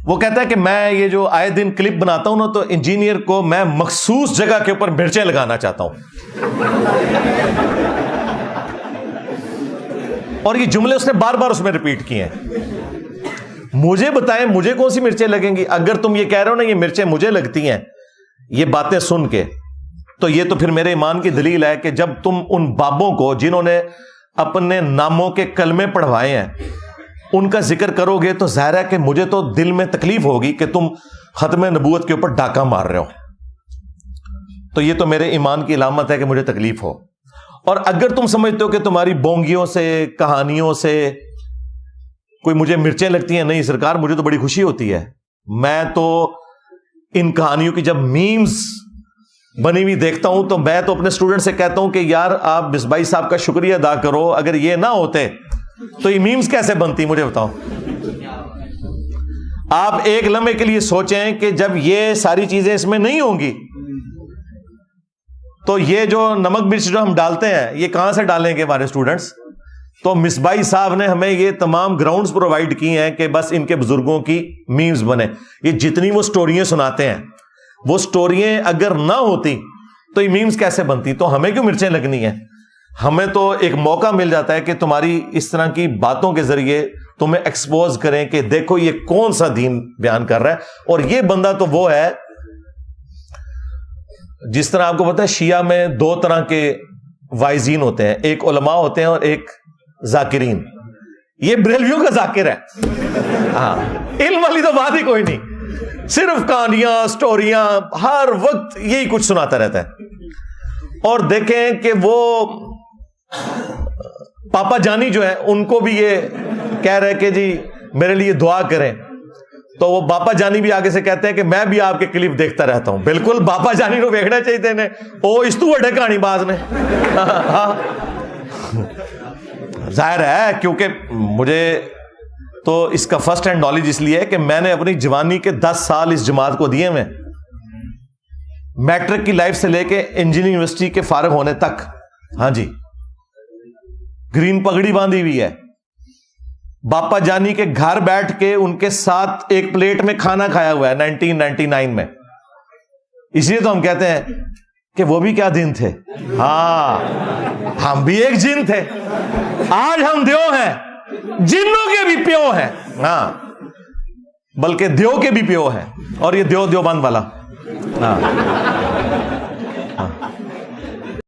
وہ کہتا ہے کہ میں یہ جو آئے دن کلپ بناتا ہوں نا تو انجینئر کو میں مخصوص جگہ کے اوپر مرچیں لگانا چاہتا ہوں. اور یہ جملے اس نے بار بار اس میں ریپیٹ کیے ہیں. مجھے بتائیں مجھے کون سی مرچیں لگیں گی؟ اگر تم یہ کہہ رہے ہو نا یہ مرچیں مجھے لگتی ہیں یہ باتیں سن کے, تو یہ تو پھر میرے ایمان کی دلیل ہے کہ جب تم ان بابوں کو جنہوں نے اپنے ناموں کے کلمے پڑھوائے ہیں ان کا ذکر کرو گے تو ظاہر ہے کہ مجھے تو دل میں تکلیف ہوگی کہ تم ختم نبوت کے اوپر ڈاکہ مار رہے ہو. تو یہ تو میرے ایمان کی علامت ہے کہ مجھے تکلیف ہو. اور اگر تم سمجھتے ہو کہ تمہاری بونگیوں سے کہانیوں سے کوئی مجھے مرچیں لگتی ہیں, نہیں سرکار مجھے تو بڑی خوشی ہوتی ہے. میں تو ان کہانیوں کی جب میمز بنی ہوئی دیکھتا ہوں تو میں تو اپنے اسٹوڈنٹ سے کہتا ہوں کہ یار آپ مصباحی صاحب کا شکریہ ادا کرو, اگر یہ نہ ہوتے تو یہ میمز کیسے بنتی مجھے بتاؤ. آپ ایک لمحے کے لیے سوچیں کہ جب یہ ساری چیزیں اس میں نہیں ہوں گی تو یہ جو نمک مرچ جو ہم ڈالتے ہیں یہ کہاں سے ڈالیں گے ہمارے اسٹوڈنٹس؟ تو مصباحی صاحب نے ہمیں یہ تمام گراؤنڈز پرووائڈ کی ہیں کہ بس ان کے بزرگوں کی میمز بنے. یہ جتنی وہ سٹوریاں سناتے ہیں وہ سٹوریاں اگر نہ ہوتی تو یہ میمز کیسے بنتی؟ تو ہمیں کیوں مرچیں لگنی ہیں؟ ہمیں تو ایک موقع مل جاتا ہے کہ تمہاری اس طرح کی باتوں کے ذریعے تمہیں ایکسپوز کریں کہ دیکھو یہ کون سا دین بیان کر رہا ہے. اور یہ بندہ تو وہ ہے جس طرح آپ کو پتا ہے شیعہ میں دو طرح کے وائزین ہوتے ہیں, ایک علماء ہوتے ہیں اور ایک ذاکرین. یہ بریلویوں کا ذاکر ہے. ہاں علم والی تو بات ہی کوئی نہیں, صرف کہانیاں سٹوریاں ہر وقت یہی کچھ سناتا رہتا ہے. اور دیکھیں کہ وہ پاپا جانی جو ہے ان کو بھی یہ کہہ رہے کہ جی میرے لیے دعا کریں, تو وہ باپا جانی بھی آگے سے کہتے ہیں کہ میں بھی آپ کے کلپ دیکھتا رہتا ہوں. بالکل باپا جانی کو دیکھنا چاہیے نے وہ اس تو بڑے کہانی باز نے. ظاہر ہے کیونکہ مجھے تو اس کا فرسٹ ہینڈ نالج اس لیے ہے کہ میں نے اپنی جوانی کے 10 سال اس جماعت کو دیے میں, میٹرک کی لائف سے لے کے انجینئرنگ یونیورسٹی کے فارغ ہونے تک. ہاں جی گرین پگڑی باندھی ہوئی ہے. باپا جانی کے گھر بیٹھ کے ان کے ساتھ ایک پلیٹ میں کھانا کھایا ہوا ہے 1999 میں. اس لیے تو ہم کہتے ہیں کہ وہ بھی کیا دن تھے. ہاں ہم بھی ایک جن تھے, آج ہم دیو ہیں, جنوں کے بھی پیو ہیں. ہاں بلکہ دیو کے بھی پیو ہیں, اور یہ دیوبند والا. ہاں